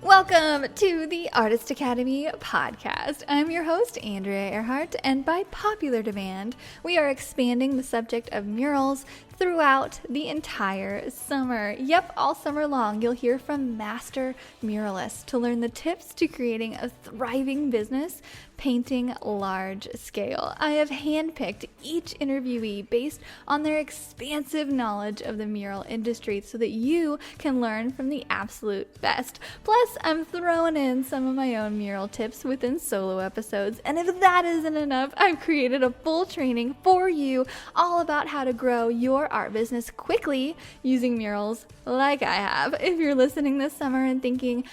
Welcome to the Artist Academy podcast. I'm your host, Andrea Earhart, and by popular demand, we are expanding the subject of murals throughout the entire summer. Yep, all summer long, you'll hear from master muralists to learn the tips to creating a thriving business painting large scale. I have handpicked each interviewee based on their expansive knowledge of the mural industry so that you can learn from the absolute best. Plus, I'm throwing in some of my own mural tips within solo episodes. And if that isn't enough, I've created a full training for you all about how to grow your art business quickly using murals like I have. If you're listening this summer and thinking,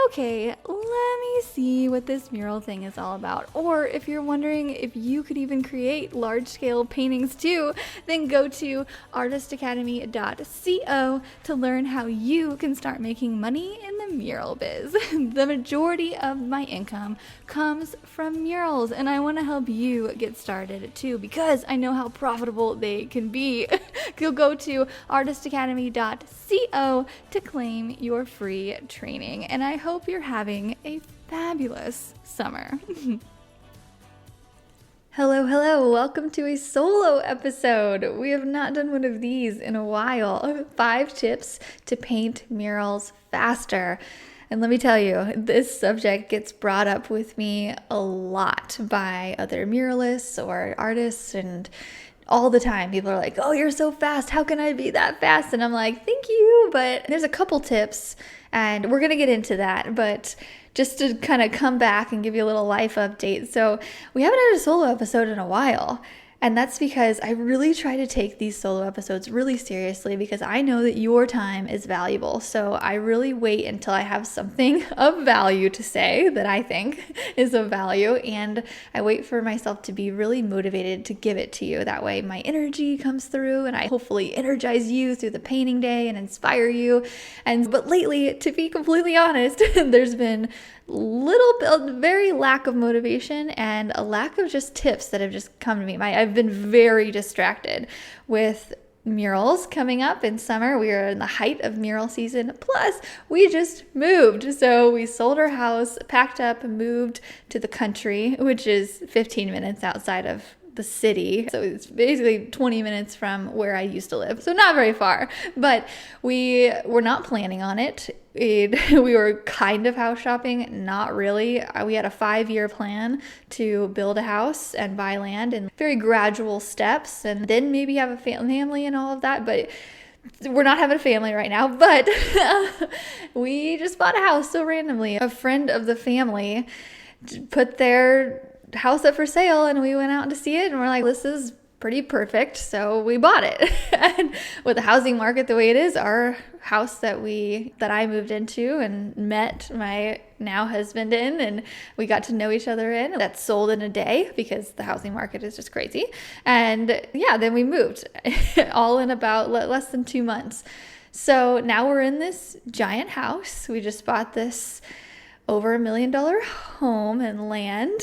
okay, let me see what this mural thing is all about. Or if you're wondering if you could even create large-scale paintings too, then go to artistacademy.co to learn how you can start making money in the mural biz. The majority of my income comes from murals, and I want to help you get started too because I know how profitable they can be. You'll go to artistacademy.co to claim your free training, and I hope you're having a fabulous summer. Hello, welcome to a solo episode. We have not done one of these in a while. 5 tips to paint murals faster. And let me tell you, this subject gets brought up with me a lot by other muralists or artists, and all the time people are like, oh, you're so fast, how can I be that fast? And I'm like, thank you, but there's a couple tips and we're gonna get into that. But just to kind of come back and give you a little life update, so we haven't had a solo episode in a while. And that's because I really try to take these solo episodes really seriously because I know that your time is valuable. So I really wait until I have something of value to say that I think is of value. And I wait for myself to be really motivated to give it to you. That way my energy comes through and I hopefully energize you through the painting day and inspire you. But lately, to be completely honest, there's been very lack of motivation and a lack of just tips that have just come to me. I've been very distracted with murals coming up in summer. We are in the height of mural season. Plus, we just moved. So we sold our house, packed up, and moved to the country, which is 15 minutes outside of the city. So it's basically 20 minutes from where I used to live. So not very far, but we were not planning on it. We were kind of house shopping, not really. We had a 5-year plan to build a house and buy land in very gradual steps and then maybe have a family and all of that. But we're not having a family right now, but we just bought a house so randomly. A friend of the family put their house up for sale and we went out to see it and we're like, this is pretty perfect, so we bought it. And with the housing market the way it is, our house that I moved into and met my now husband in and we got to know each other in, that sold in a day because the housing market is just crazy. And yeah, then we moved all in about less than 2 months. So now we're in this giant house. We just bought this over $1 million home and land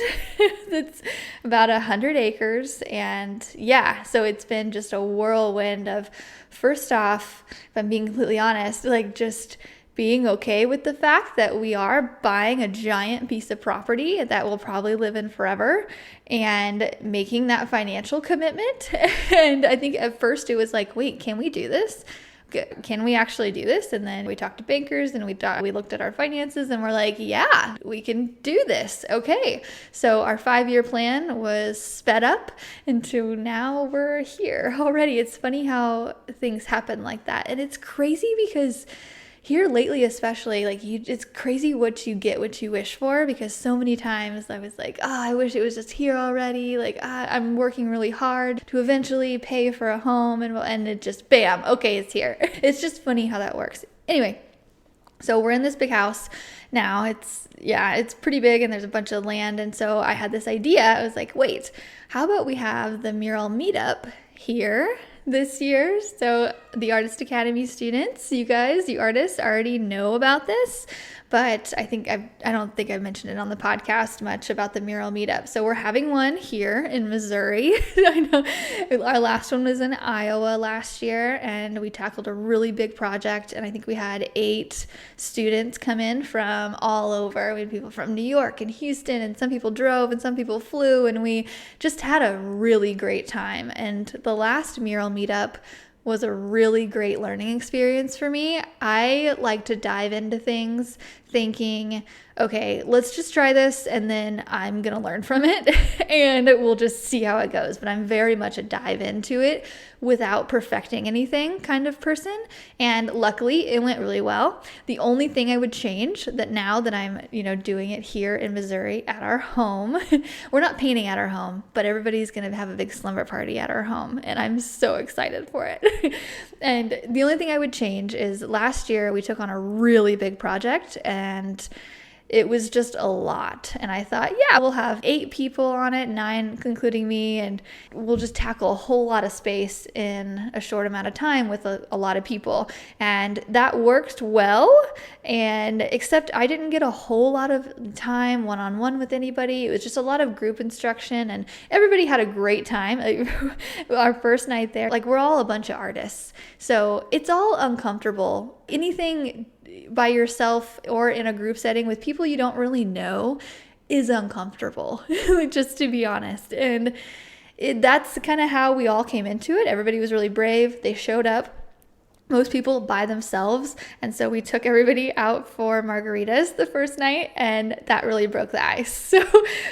that's about 100 acres. And yeah, so it's been just a whirlwind of, first off, if I'm being completely honest, like just being okay with the fact that we are buying a giant piece of property that we'll probably live in forever and making that financial commitment. And I think at first it was like, wait, can we do this? Can we actually do this? And then we talked to bankers and we looked at our finances and we're like, yeah, we can do this. Okay. So our 5-year plan was sped up into now we're here already. It's funny how things happen like that. And it's crazy because here lately, especially, like it's crazy what you get, what you wish for, because so many times I was like, I wish it was just here already. Like I'm working really hard to eventually pay for a home and it just, bam, okay, it's here. It's just funny how that works. Anyway, so we're in this big house now. It's pretty big and there's a bunch of land. And so I had this idea. I was like, wait, how about we have the mural meetup here this year? So the Artist Academy students, you guys, you artists already know about this, but I don't think I've mentioned it on the podcast much about the mural meetup. So we're having one here in Missouri. I know our last one was in Iowa last year, and we tackled a really big project, and I think we had 8 students come in from all over. We had people from New York and Houston, and some people drove and some people flew, and we just had a really great time. And the last mural meetup was a really great learning experience for me. I like to dive into things thinking, okay, let's just try this and then I'm going to learn from it and we'll just see how it goes. But I'm very much a dive into it without perfecting anything kind of person. And luckily it went really well. The only thing I would change that now that I'm, doing it here in Missouri at our home, we're not painting at our home, but everybody's going to have a big slumber party at our home. And I'm so excited for it. And the only thing I would change is last year we took on a really big project and it was just a lot. And I thought, yeah, we'll have 8 people on it, 9 including me, and we'll just tackle a whole lot of space in a short amount of time with a lot of people. And that worked well, and except I didn't get a whole lot of time one-on-one with anybody. It was just a lot of group instruction, and everybody had a great time. Our first night there, we're all a bunch of artists, so it's all uncomfortable. Anything by yourself or in a group setting with people you don't really know is uncomfortable, just to be honest. And that's kind of how we all came into it. Everybody was really brave. They showed up. Most people by themselves. And so we took everybody out for margaritas the first night, and that really broke the ice. So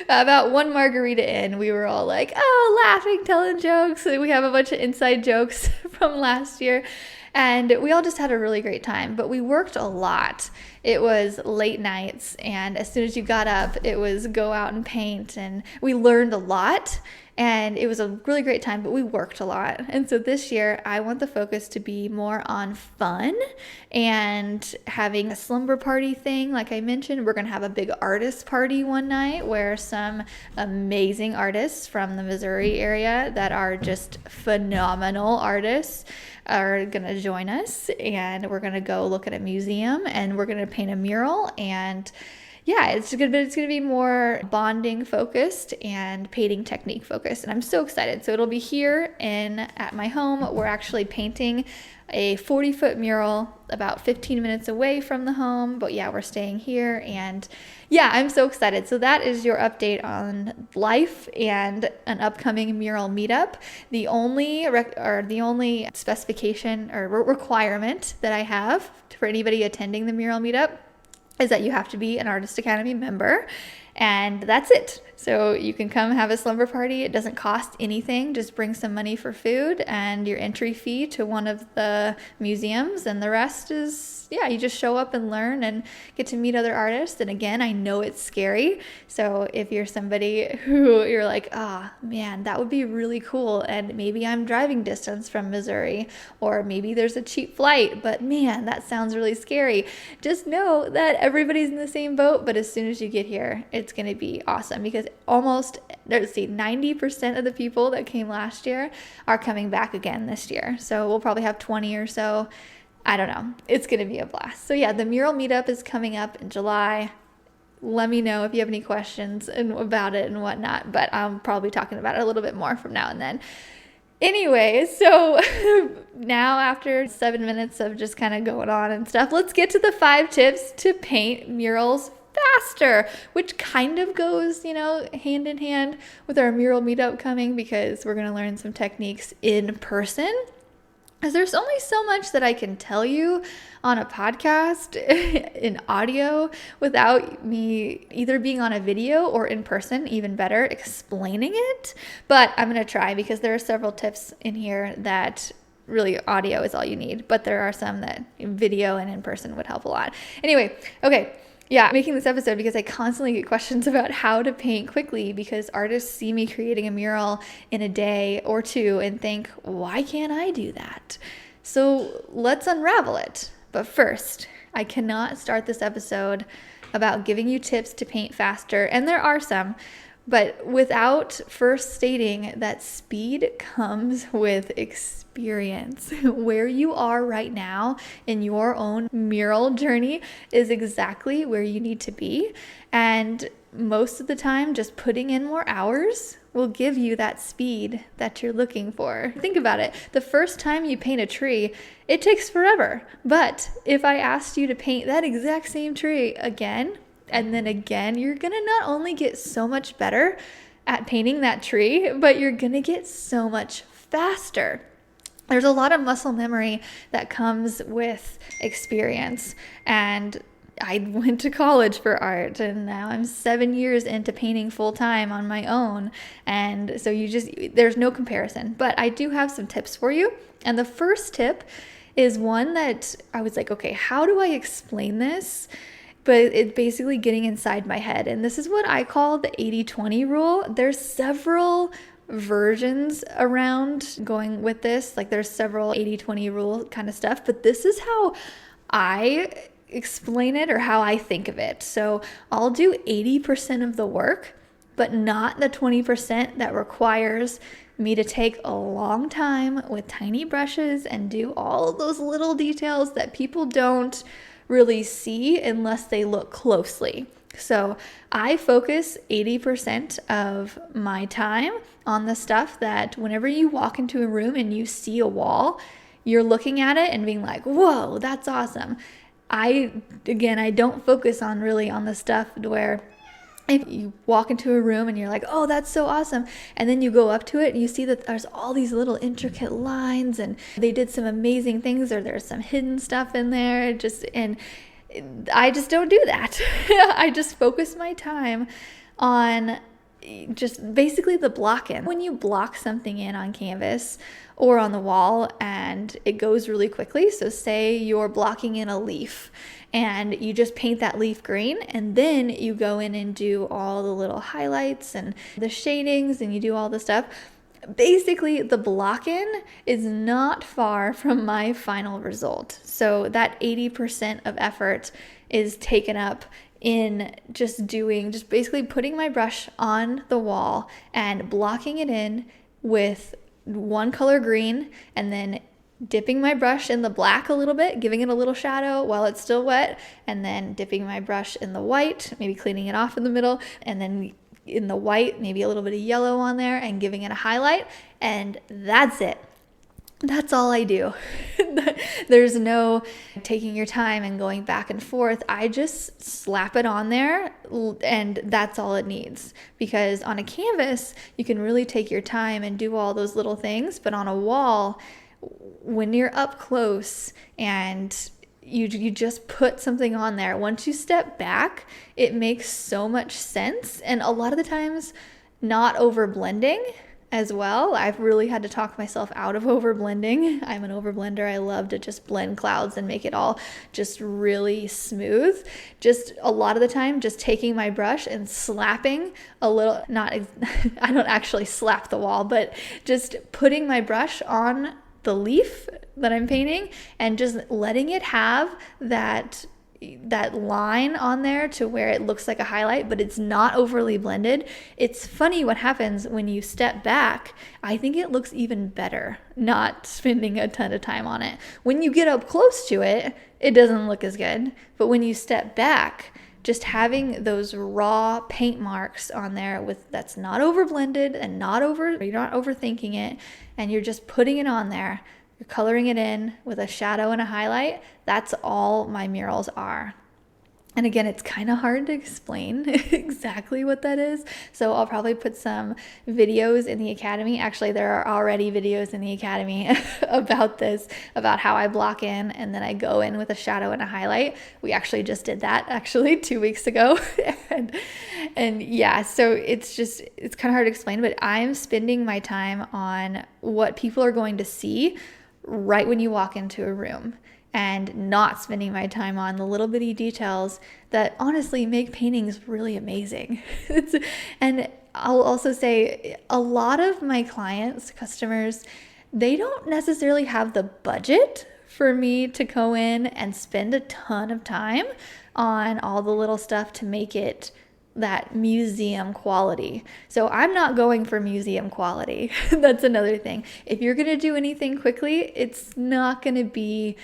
about 1 margarita in, we were all like, oh, laughing, telling jokes. We have a bunch of inside jokes from last year. And we all just had a really great time, but we worked a lot. It was late nights, and as soon as you got up, it was go out and paint, and we learned a lot, and it was a really great time, but we worked a lot. And so this year, I want the focus to be more on fun and having a slumber party thing. Like I mentioned, we're going to have a big artist party one night where some amazing artists from the Missouri area that are just phenomenal artists are going to join us, and we're going to go look at a museum, and we're going to paint a mural. And yeah, it's going to be more bonding focused and painting technique focused, and I'm so excited. So it'll be here at my home. We're actually painting a 40-foot mural about 15 minutes away from the home, but yeah, we're staying here, and yeah, I'm so excited. So that is your update on life and an upcoming mural meetup. The only specification or requirement that I have for anybody attending the mural meetup is that you have to be an Artist Academy member, and that's it. So you can come have a slumber party. It doesn't cost anything. Just bring some money for food and your entry fee to one of the museums, and the rest is, yeah, you just show up and learn and get to meet other artists. And again, I know it's scary. So if you're somebody who you're like, oh man, that would be really cool, and maybe I'm driving distance from Missouri, or maybe there's a cheap flight, but man, that sounds really scary. Just know that everybody's in the same boat, but as soon as you get here, it's going to be awesome, because 90% of the people that came last year are coming back again this year. So we'll probably have 20 or so. I don't know. It's going to be a blast. So yeah, the mural meetup is coming up in July. Let me know if you have any questions about it and whatnot, but I'm probably talking about it a little bit more from now and then. Anyway, so now after 7 minutes of just kind of going on and stuff, let's get to the 5 tips to paint murals faster, which kind of goes, hand in hand with our mural meetup coming, because we're going to learn some techniques in person. Because there's only so much that I can tell you on a podcast in audio without me either being on a video or in person, even better, explaining it. But I'm going to try, because there are several tips in here that really audio is all you need. But there are some that video and in person would help a lot. Anyway, okay. Yeah, I'm making this episode because I constantly get questions about how to paint quickly, because artists see me creating a mural in a day or 2 and think, why can't I do that? So let's unravel it. But first, I cannot start this episode about giving you tips to paint faster, and there are some, But without first stating that speed comes with experience. Where you are right now in your own mural journey is exactly where you need to be. And most of the time, just putting in more hours will give you that speed that you're looking for. Think about it. The first time you paint a tree, it takes forever. But if I asked you to paint that exact same tree again, and then again, you're gonna not only get so much better at painting that tree, but you're gonna get so much faster. There's a lot of muscle memory that comes with experience. And I went to college for art, and now I'm 7 years into painting full time on my own. And so there's no comparison. But I do have some tips for you. And the first tip is one that I was like, okay, how do I explain this? But it's basically getting inside my head. And this is what I call the 80-20 rule. There's several versions around going with this. Like there's several 80-20 rule kind of stuff, but this is how I explain it or how I think of it. So I'll do 80% of the work, but not the 20% that requires me to take a long time with tiny brushes and do all of those little details that people don't really see unless they look closely. So I focus 80% of my time on the stuff that whenever you walk into a room and you see a wall, you're looking at it and being like, whoa, that's awesome. I don't focus on the stuff where if you walk into a room and you're like, oh, that's so awesome. And then you go up to it and you see that there's all these little intricate lines and they did some amazing things, or there's some hidden stuff in there. And I just don't do that. I just focus my time on just basically the block in. When you block something in on canvas or on the wall and it goes really quickly, so say you're blocking in a leaf and you just paint that leaf green, and then you go in and do all the little highlights and the shadings and you do all the stuff. Basically, the block in is not far from my final result. So that 80% of effort is taken up in just basically putting my brush on the wall and blocking it in with one color green, and then dipping my brush in the black a little bit, giving it a little shadow while it's still wet, and then dipping my brush in the white, maybe cleaning it off in the middle, and then in the white, maybe a little bit of yellow on there and giving it a highlight, and that's it. That's all I do. There's no taking your time and going back and forth. I just slap it on there and that's all it needs. Because on a canvas, you can really take your time and do all those little things. But on a wall, when you're up close and you just put something on there, once you step back, it makes so much sense. And a lot of the times, not over blending as well. I've really had to talk myself out of over blending. I'm an over blender. I love to just blend clouds and make it all just really smooth. Just a lot of the time, just taking my brush and slapping a little, I don't actually slap the wall, but just putting my brush on the leaf that I'm painting and just letting it have that line on there to where it looks like a highlight, but it's not overly blended. It's funny what happens when you step back. I think it looks even better not spending a ton of time on it. When you get up close to it, it doesn't look as good. But when you step back, just having those raw paint marks on there that's not over blended and you're not overthinking it, and you're just putting it on there. You're coloring it in with a shadow and a highlight. That's all my murals are. And again, it's kind of hard to explain exactly what that is. So I'll probably put some videos in the Academy. Actually, there are already videos in the Academy about this, about how I block in and then I go in with a shadow and a highlight. We actually just did that 2 weeks ago. and yeah, so it's kind of hard to explain, but I'm spending my time on what people are going to see right when you walk into a room, and not spending my time on the little bitty details that honestly make paintings really amazing. And I'll also say a lot of my customers, they don't necessarily have the budget for me to go in and spend a ton of time on all the little stuff to make it that museum quality. So I'm not going for museum quality. That's another thing. If you're going to do anything quickly, it's not going to be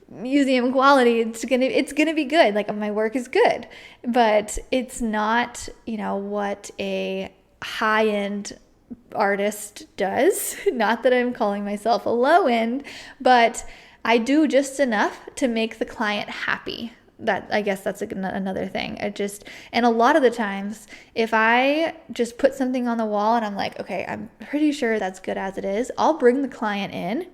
museum quality. It's going to be good. Like, my work is good, but it's not, what a high-end artist does. Not that I'm calling myself a low end, but I do just enough to make the client happy. That, I guess that's another thing. And a lot of the times, if I just put something on the wall and I'm like, okay, I'm pretty sure that's good as it is, I'll bring the client in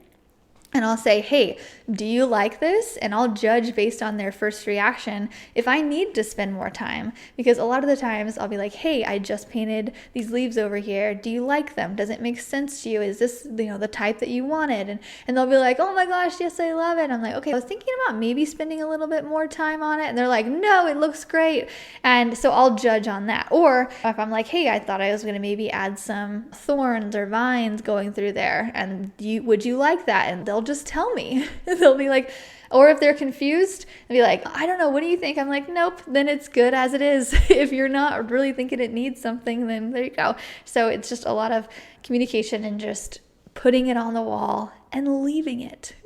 and I'll say, hey, do you like this? And I'll judge based on their first reaction if I need to spend more time. Because a lot of the times I'll be like, hey, I just painted these leaves over here. Do you like them? Does it make sense to you? Is this, the type that you wanted? And they'll be like, oh my gosh, yes, I love it. I'm like, okay, I was thinking about maybe spending a little bit more time on it. And they're like, no, it looks great. And so I'll judge on that. Or if I'm like, hey, I thought I was going to maybe add some thorns or vines going through there. And would you like that? And they'll just tell me. They'll be like, or if they're confused, they'll be like, I don't know, what do you think? I'm like, nope, then it's good as it is. If you're not really thinking it needs something, then there you go. So it's just a lot of communication and just putting it on the wall and leaving it.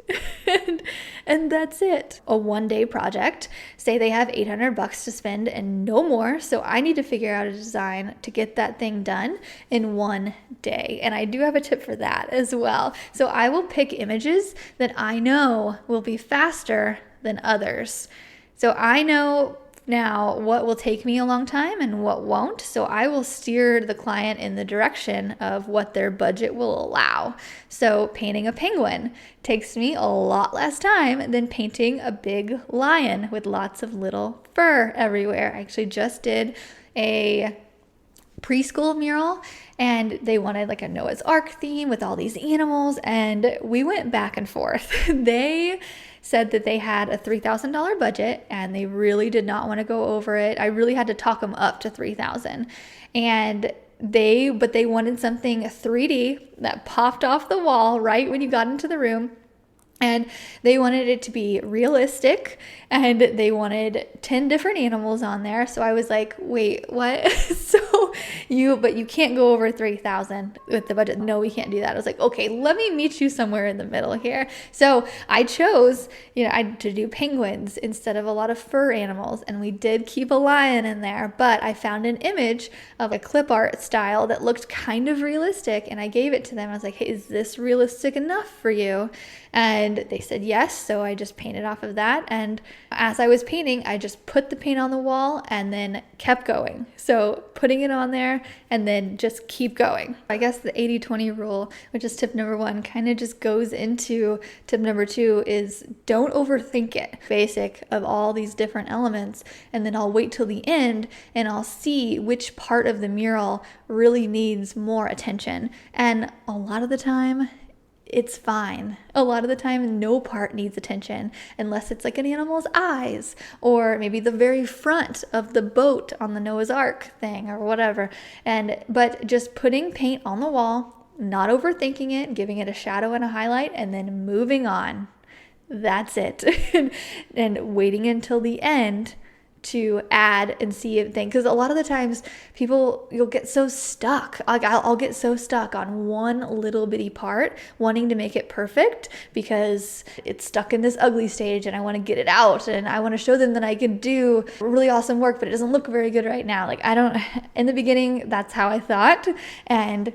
and that's it. A one-day project, say they have $800 to spend and no more, so I need to figure out a design to get that thing done in one day. And I do have a tip for that as well. So I will pick images that I know will be faster than others. So I know now what will take me a long time and what won't. So I will steer the client in the direction of what their budget will allow. So painting a penguin takes me a lot less time than painting a big lion with lots of little fur everywhere. I actually just did a preschool mural and they wanted like a Noah's Ark theme with all these animals, and we went back and forth. They said that they had a $3,000 budget and they really did not want to go over it. I really had to talk them up to $3,000, and they wanted something 3D that popped off the wall right when you got into the room. And they wanted it to be realistic, and they wanted 10 different animals on there. So I was like, wait, what? But you can't go over 3,000 with the budget. No, we can't do that. I was like, okay, let me meet you somewhere in the middle here. So I chose, to do penguins instead of a lot of fur animals. And we did keep a lion in there, but I found an image of a clip art style that looked kind of realistic. And I gave it to them. I was like, hey, is this realistic enough for you? And they said yes, so I just painted off of that. And as I was painting, I just put the paint on the wall and then kept going. So putting it on there and then just keep going. I guess the 80-20 rule, which is tip number 1, kind of just goes into tip number 2, is don't overthink it. Basic of all these different elements, and then I'll wait till the end and I'll see which part of the mural really needs more attention. And a lot of the time, it's fine. A lot of the time, no part needs attention unless it's like an animal's eyes or maybe the very front of the boat on the Noah's Ark thing or whatever. But just putting paint on the wall, not overthinking it, giving it a shadow and a highlight, and then moving on. That's it. And waiting until the end to add and see a thing, because a lot of the times you'll get so stuck. Like I'll get so stuck on one little bitty part wanting to make it perfect because it's stuck in this ugly stage and I want to get it out and I want to show them that I can do really awesome work, but it doesn't look very good right now. Like in the beginning, that's how I thought, and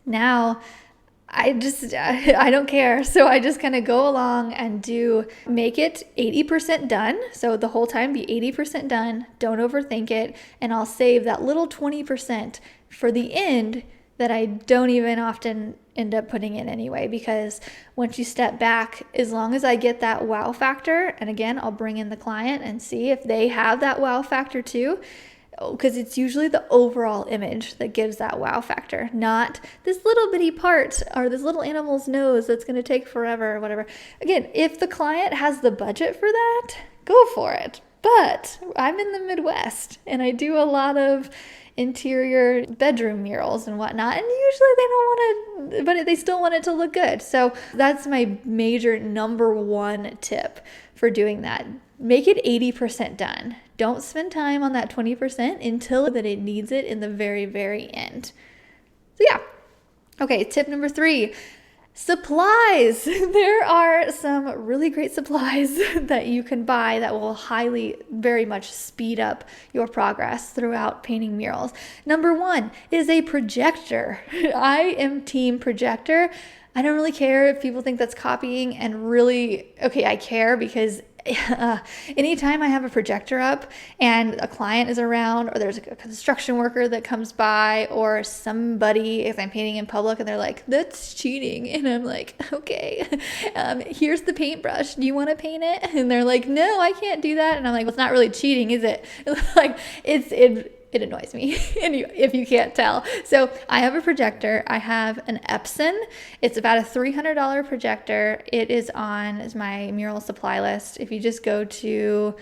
now I don't care. So I just kind of go along and make it 80% done. So the whole time be 80% done. Don't overthink it. And I'll save that little 20% for the end that I don't even often end up putting in anyway, because once you step back, as long as I get that wow factor, and again, I'll bring in the client and see if they have that wow factor too, because it's usually the overall image that gives that wow factor, not this little bitty part or this little animal's nose that's going to take forever or whatever. Again, if the client has the budget for that, go for it. But I'm in the Midwest and I do a lot of interior bedroom murals and whatnot, and usually they don't want to, but they still want it to look good. So that's my major number 1 tip for doing that. make it 80% done. Don't spend time on that 20% until that it needs it in the very, very end. So yeah. Okay, tip number 3, supplies. There are some really great supplies that you can buy that will very much speed up your progress throughout painting murals. Number 1 is a projector. I am team projector. I don't really care if people think that's copying, and really, okay, I care because anytime I have a projector up and a client is around, or there's a construction worker that comes by, or somebody, if I'm painting in public and they're like, that's cheating. And I'm like, okay, here's the paintbrush. Do you want to paint it? And they're like, no, I can't do that. And I'm like, well, it's not really cheating, is it? Like, it annoys me if you can't tell. So I have a projector. I have an Epson. It's about a $300 projector. It is on my mural supply list. If you just go to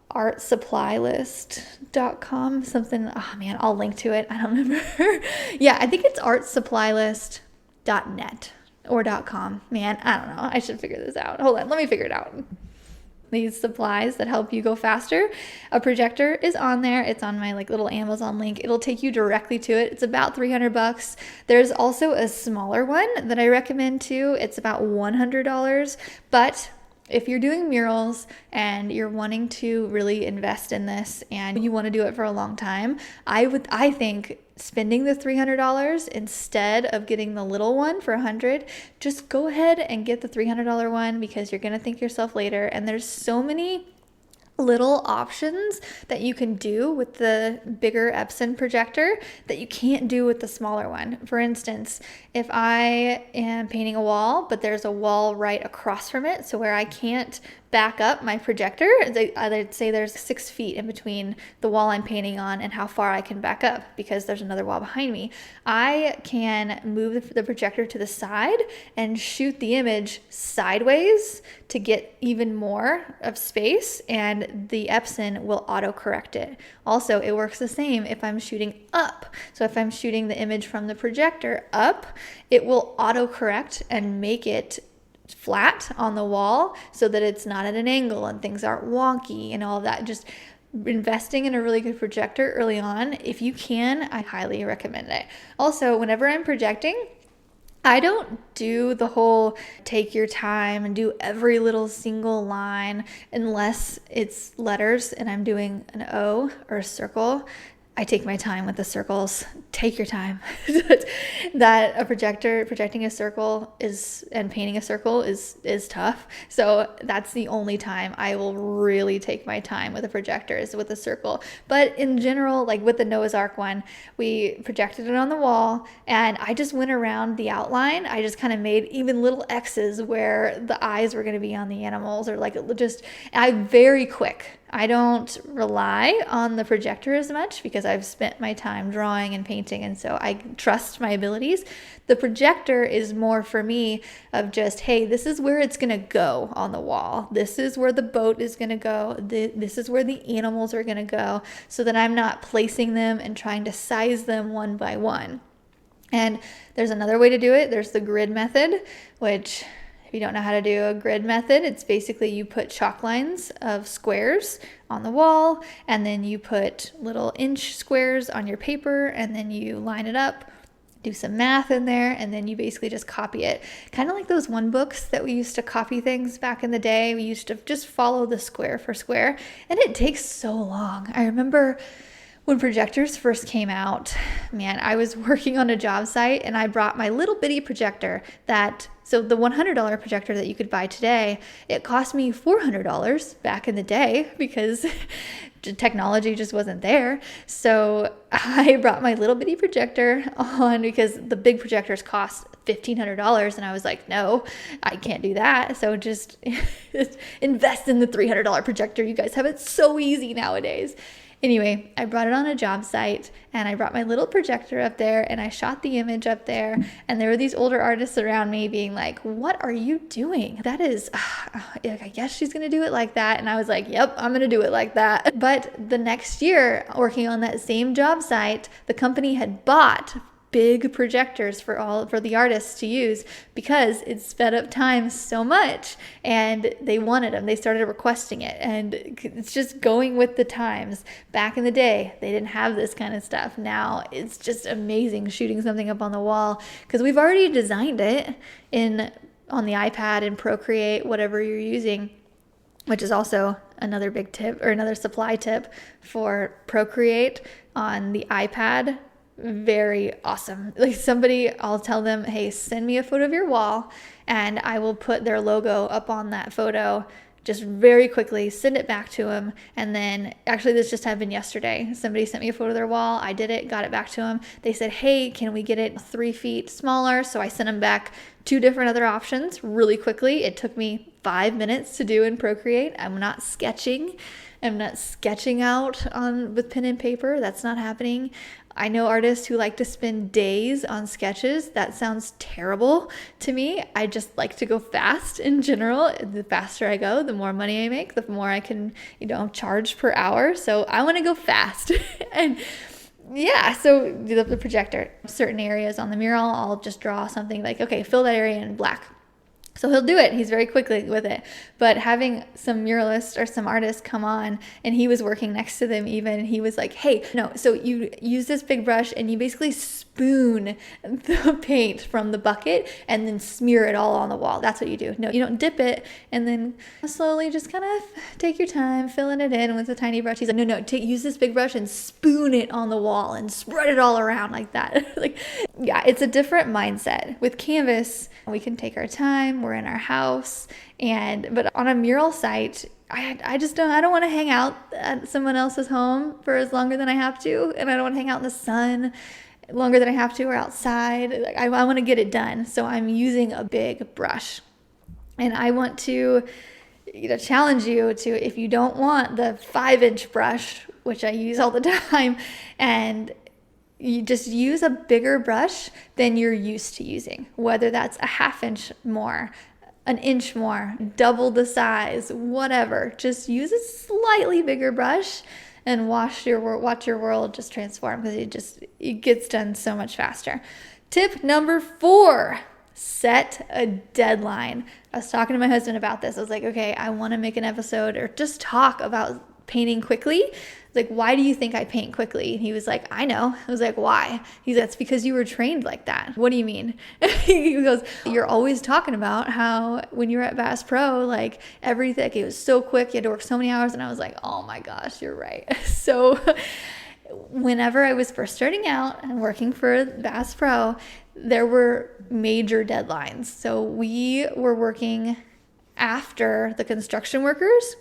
artsupply.com, something, oh man, I'll link to it. I don't remember. Yeah, I think it's artsupply.net or .com. Man, I don't know. I should figure this out. Hold on, let me figure it out. These supplies that help you go faster. A projector is on there. It's on my little Amazon link. It'll take you directly to it. It's about $300. There's also a smaller one that I recommend too. It's about $100, but if you're doing murals and you're wanting to really invest in this and you want to do it for a long time, I think spending the $300 instead of getting the little one for $100, just go ahead and get the $300 one, because you're going to thank yourself later. And there's so many little options that you can do with the bigger Epson projector that you can't do with the smaller one. For instance, if I am painting a wall, but there's a wall right across from it, so where I can't back up my projector, I'd say there's 6 feet in between the wall I'm painting on and how far I can back up, because there's another wall behind me. I can move the projector to the side and shoot the image sideways to get even more of space, and the Epson will auto-correct it. Also, it works the same if I'm shooting up. So if I'm shooting the image from the projector up, it will auto-correct and make it flat on the wall so that it's not at an angle and things aren't wonky and all of that. Just investing in a really good projector early on, if you can, I highly recommend it. Also, whenever I'm projecting, I don't do the whole take your time and do every little single line unless it's letters and I'm doing an O or a circle. I take my time with the circles. Take your time. That a projecting a circle and painting a circle is tough. So that's the only time I will really take my time with a projector, is with a circle. But in general, like with the Noah's Ark one, we projected it on the wall and I just went around the outline. I just kind of made even little X's where the eyes were going to be on the animals, or very quick. I don't rely on the projector as much because I've spent my time drawing and painting, and so I trust my abilities. The projector is more for me of just, hey, this is where it's going to go on the wall. This is where the boat is going to go. This is where the animals are going to go, so that I'm not placing them and trying to size them one by one. And there's another way to do it. There's the grid method, which, if you don't know how to do a grid method, it's basically you put chalk lines of squares on the wall, and then you put little inch squares on your paper, and then you line it up, do some math in there, and then you basically just copy it. Kind of like those one books that we used to copy things back in the day. We used to just follow the square for square, and it takes so long. I remember when projectors first came out, man, I was working on a job site and I brought my little bitty projector so the $100 projector that you could buy today, it cost me $400 back in the day because technology just wasn't there. So I brought my little bitty projector on because the big projectors cost $1,500, and I was like, no, I can't do that. So just invest in the $300 projector. You guys have it so easy nowadays. Anyway, I brought it on a job site and I brought my little projector up there and I shot the image up there, and there were these older artists around me being like, what are you doing? That is, I guess she's going to do it like that. And I was like, yep, I'm going to do it like that. But the next year, working on that same job site, the company had bought big projectors for the artists to use because it sped up time so much, and they wanted them. They started requesting it, and it's just going with the times. Back in the day, they didn't have this kind of stuff. Now it's just amazing shooting something up on the wall because we've already designed it on the iPad and Procreate, whatever you're using, which is also another big tip or another supply tip for Procreate on the iPad. Very awesome. Like I'll tell them, hey, send me a photo of your wall, and I will put their logo up on that photo just very quickly, send it back to them. And then actually this just happened yesterday. Somebody sent me a photo of their wall. I did it, got it back to them. They said, hey, can we get it 3 feet smaller? So I sent them back 2 different other options really quickly. It took me 5 minutes to do in Procreate. I'm not sketching out with pen and paper. That's not happening. I know artists who like to spend days on sketches. That sounds terrible to me. I just like to go fast in general. The faster I go, the more money I make, the more I can, charge per hour. So I want to go fast. And yeah, so the projector, certain areas on the mural, I'll just draw something like, okay, fill that area in black. So he'll do it. He's very quickly with it. But having some muralist or some artist come on, and he was working next to them even, and he was like, hey, no, so you use this big brush and you basically spoon the paint from the bucket and then smear it all on the wall. That's what you do. No, you don't dip it and then slowly just kind of take your time filling it in with a tiny brush. He's like, no, use this big brush and spoon it on the wall and spread it all around like that. Yeah, it's a different mindset. With canvas, we can take our time. We're in our house, but on a mural site, I don't want to hang out at someone else's home for as longer than I have to, and I don't want to hang out in the sun longer than I have to or outside. I want to get it done, so I'm using a big brush, and I want to challenge you to, if you don't want the 5-inch brush, which I use all the time, and you just use a bigger brush than you're used to using, whether that's a 1/2 inch more, 1 inch more, double the size, whatever. Just use a slightly bigger brush and watch your world just transform, because it gets done so much faster. Tip number 4, set a deadline. I was talking to my husband about this. I was like, okay, I want to make an episode or just talk about painting quickly. Like, why do you think I paint quickly? And he was like, I know. I was like, why? He's like, it's because you were trained like that. What do you mean? He goes, you're always talking about how when you were at Bass Pro, like everything, it was so quick. You had to work so many hours. And I was like, oh my gosh, you're right. So whenever I was first starting out and working for Bass Pro, there were major deadlines. So we were working after the construction workers,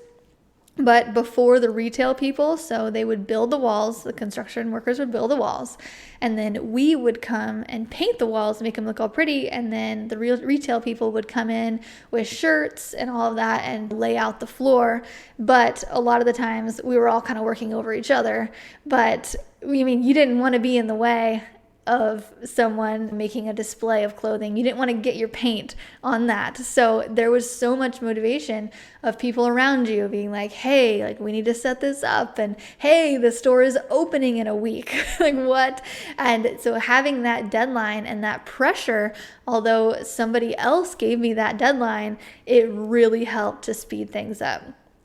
but before the retail people. So they would build the walls, the construction workers would build the walls, and then we would come and paint the walls, make them look all pretty, and then the retail people would come in with shirts and all of that and lay out the floor. But a lot of the times we were all kind of working over each other, but you didn't want to be in the way of someone making a display of clothing. You didn't want to get your paint on that. So there was so much motivation of people around you being like, hey, like we need to set this up, and hey, the store is opening in a week. Like what? And so having that deadline and that pressure, although somebody else gave me that deadline, it really helped to speed things up.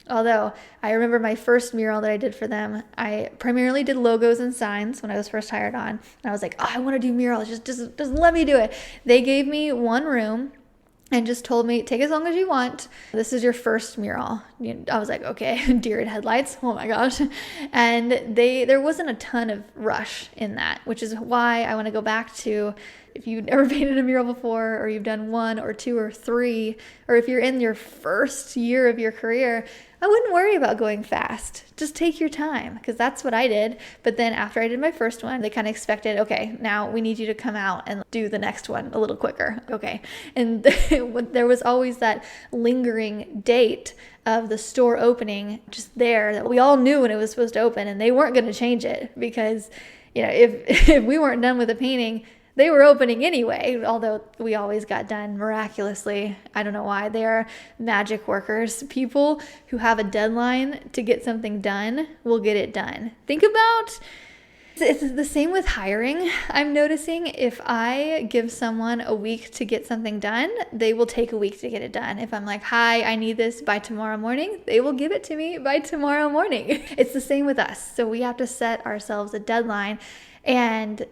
Although I remember my first mural that I did for them, I primarily did logos and signs when I was first hired on. And I was like, oh, I want to do murals. Just let me do it. They gave me one room and just told me, take as long as you want. This is your first mural. I was like, okay, deer in headlights. Oh my gosh. And there wasn't a ton of rush in that, which is why I want to go back to, if you've never painted a mural before, or you've done 1 or 2 or 3, or if you're in your first year of your career, I wouldn't worry about going fast. Just take your time, because that's what I did. But then after I did my first one, they kind of expected, okay, now we need you to come out and do the next one a little quicker. Okay. And there was always that lingering date of the store opening just there, that we all knew when it was supposed to open, and they weren't going to change it, because if we weren't done with the painting, they were opening anyway, although we always got done miraculously. I don't know why. They are magic workers. People who have a deadline to get something done will get it done. Think about It's the same with hiring. I'm noticing if I give someone a week to get something done, they will take a week to get it done. If I'm like, hi, I need this by tomorrow morning, they will give it to me by tomorrow morning. It's the same with us. So we have to set ourselves a deadline. And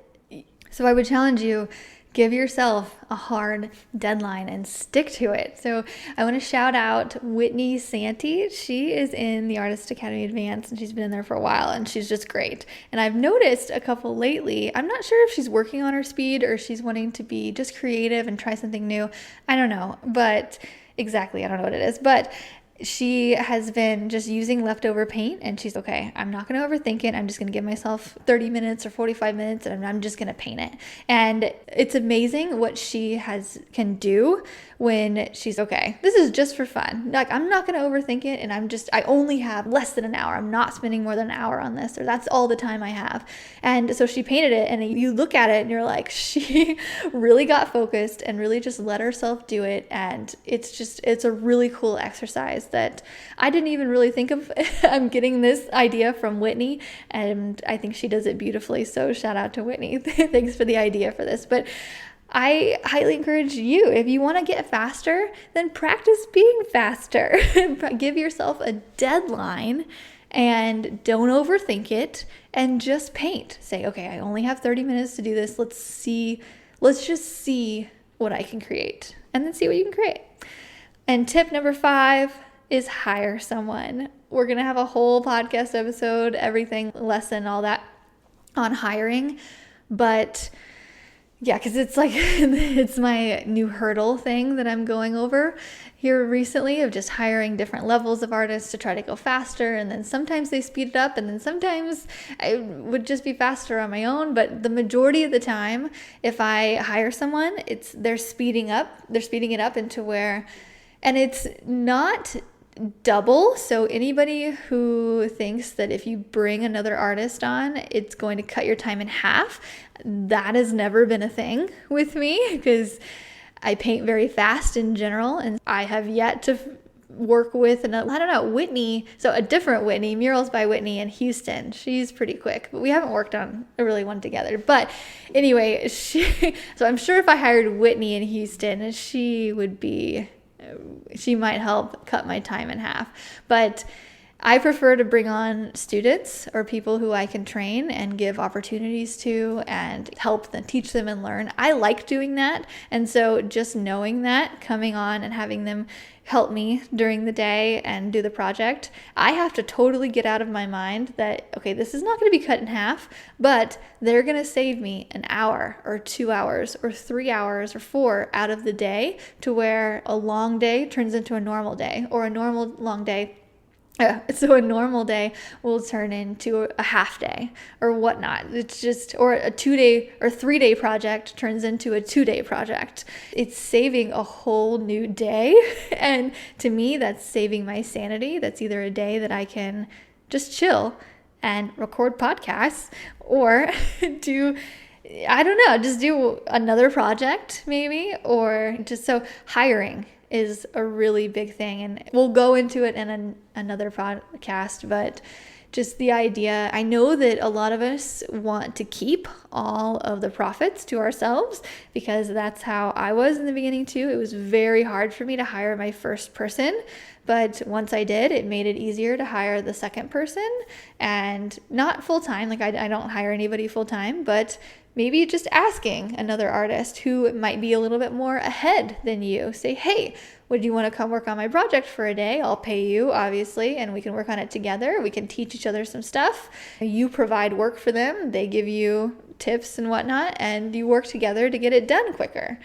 so I would challenge you, give yourself a hard deadline and stick to it. So I want to shout out Whitney Santee. She is in the Artist Academy Advanced and she's been in there for a while and she's just great. And I've noticed a couple lately, I'm not sure if she's working on her speed or she's wanting to be just creative and try something new. I don't know, but exactly, I don't know what it is, but she has been just using leftover paint and she's okay, I'm not going to overthink it. I'm just going to give myself 30 minutes or 45 minutes and I'm just going to paint it. And it's amazing what she can do when she's okay, this is just for fun. Like, I'm not going to overthink it and I only have less than an hour. I'm not spending more than an hour on this, or that's all the time I have. And so she painted it and you look at it and you're like, she really got focused and really just let herself do it. And it's a really cool exercise that I didn't even really think of. I'm getting this idea from Whitney and I think she does it beautifully. So shout out to Whitney. Thanks for the idea for this. But I highly encourage you, if you want to get faster, then practice being faster. Give yourself a deadline and don't overthink it and just paint. Say, okay, I only have 30 minutes to do this. Let's just see what I can create and then see what you can create. And tip number 5 is hire someone. We're going to have a whole podcast episode, everything, lesson, all that on hiring. But yeah, because it's like, it's my new hurdle thing that I'm going over here recently of just hiring different levels of artists to try to go faster. And then sometimes they speed it up and then sometimes I would just be faster on my own. But the majority of the time, if I hire someone, they're speeding it up into where, and it's not double. So anybody who thinks that if you bring another artist on, it's going to cut your time in half, that has never been a thing with me because I paint very fast in general. And I have yet to work with, Whitney. So a different Whitney, Murals by Whitney in Houston. She's pretty quick, but we haven't worked on a really one together. But anyway, so I'm sure if I hired Whitney in Houston, she might help cut my time in half. But I prefer to bring on students or people who I can train and give opportunities to and help them, teach them and learn. I like doing that. And so just knowing that, coming on and having them help me during the day and do the project, I have to totally get out of my mind that, okay, this is not going to be cut in half, but they're going to save me an hour or 2 hours or 3 hours or 4 out of the day, to where a long day turns into a normal day, or a normal long day. So a normal day will turn into a half day or whatnot. It's just, or a 2-day or 3-day project turns into a 2-day project. It's saving a whole new day. And to me, that's saving my sanity. That's either a day that I can just chill and record podcasts, or just do another project maybe, or just, so hiring is a really big thing, and we'll go into it in another podcast, but just the idea, I know that a lot of us want to keep all of the profits to ourselves, because that's how I was in the beginning too. It was very hard for me to hire my first person, but once I did, it made it easier to hire the second person, and not full-time. Like I don't hire anybody full-time, but maybe just asking another artist who might be a little bit more ahead than you. Say, hey, would you want to come work on my project for a day? I'll pay you, obviously, and we can work on it together. We can teach each other some stuff. You provide work for them. They give you tips and whatnot, and you work together to get it done quicker.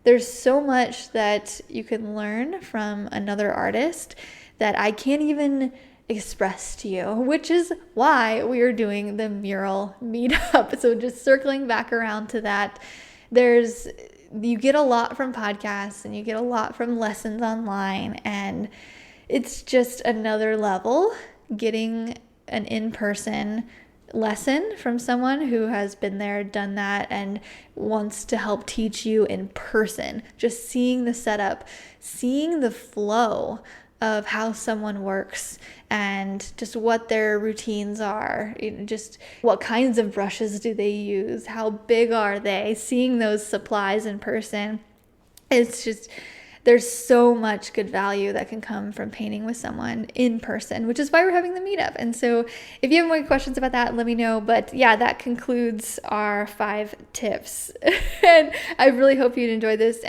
There's so much that you can learn from another artist that I can't even express to you, which is why we are doing the mural meetup. So just circling back around to that, you get a lot from podcasts and you get a lot from lessons online, and it's just another level getting an in-person lesson from someone who has been there, done that, and wants to help teach you in person. Just seeing the setup, seeing the flow of how someone works and just what their routines are, just what kinds of brushes do they use, how big are they, seeing those supplies in person. It's just, there's so much good value that can come from painting with someone in person, which is why we're having the meetup. And so if you have more questions about that, let me know. But yeah, that concludes our 5 tips. And I really hope you'd enjoy this.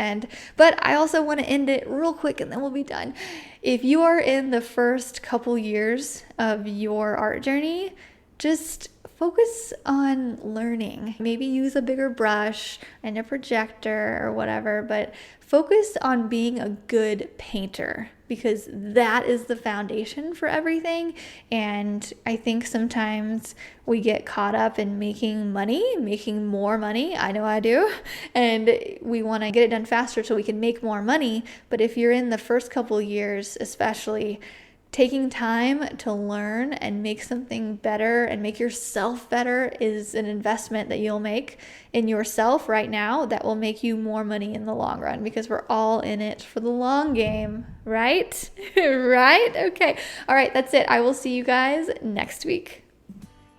But I also want to end it real quick and then we'll be done. If you are in the first couple years of your art journey, just focus on learning. Maybe use a bigger brush and a projector or whatever, but focus on being a good painter because that is the foundation for everything. And I think sometimes we get caught up in making more money. I know I do. And we want to get it done faster so we can make more money. But if you're in the first couple years, especially, taking time to learn and make something better and make yourself better is an investment that you'll make in yourself right now that will make you more money in the long run because we're all in it for the long game, right? Right? Okay. All right, that's it. I will see you guys next week.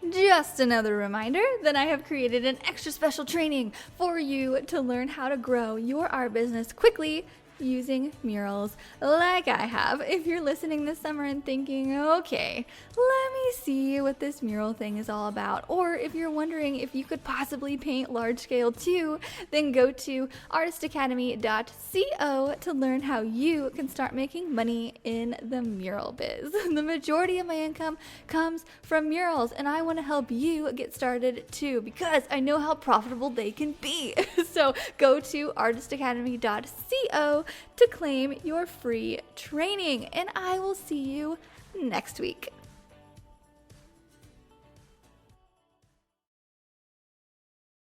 Just another reminder that I have created an extra special training for you to learn how to grow your art business quickly using murals like I have. If you're listening this summer and thinking, okay, let me see what this mural thing is all about, or if you're wondering if you could possibly paint large scale too, then go to artistacademy.co to learn how you can start making money in the mural biz. The majority of my income comes from murals, and I want to help you get started too because I know how profitable they can be. So go to artistacademy.co to claim your free training, and I will see you next week.